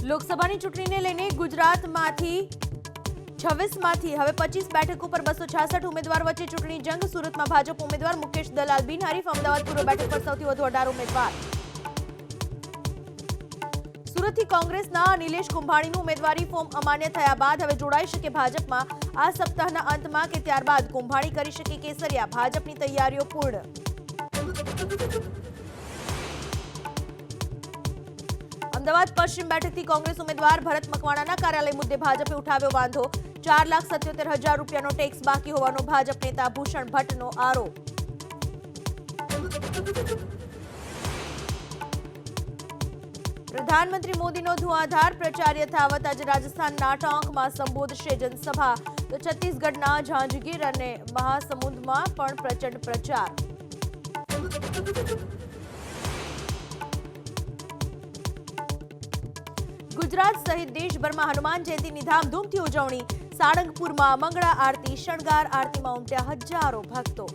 લોકસભાની ચૂંટણીને લઈને ગુજરાતમાંથી 26માંથી હવે 25 બેઠકો પર 266 ઉમેદવાર વચ્ચે ચૂંટણી જંગ। સુરતમાં ભાજપ ઉમેદવાર મુકેશ દલાલ બિનહરીફ। અમદાવાદ પૂર્વ બેઠક પર સૌથી વધુ 18 ઉમેદવાર। સુરતથી કોંગ્રેસના નિલેશ કુંભાણીનું ઉમેદવારી ફોર્મ અમાન્ય થયા બાદ હવે જોડાઈ શકે ભાજપમાં। આ સપ્તાહના અંતમાં કે ત્યારબાદ કુંભાણી કરી શકે કેસરિયા। ભાજપની તૈયારીઓ પૂર્ણ। અમદાવાદ પશ્ચિમ બેઠકથી કોંગ્રેસ ઉમેદવાર ભરત મકવાણાના કાર્યાલય મુદ્દે ભાજપે ઉઠાવ્યો વાંધો। 4,77,000 રૂપિયાનો ટેક્સ બાકી હોવાનો ભાજપ નેતા ભૂષણ ભટ્ટનો આરોપ। પ્રધાનમંત્રી મોદીનો ધુઆધાર પ્રચાર યથાવત। આજે રાજસ્થાનના ટોંકમાં સંબોધશે જનસભા, તો છત્તીસગઢના ઝાંઝગીર અને મહાસમુંદમાં પણ પ્રચંડ પ્રચાર। ગુજરાત સહિત દેશભરમાં હનુમાન જયંતીની ધામધૂમથી ઉજવણી। સાળંગપુરમાં મંગળા આરતી, શણગાર આરતીમાં ઉમટ્યા હજારો ભક્તો।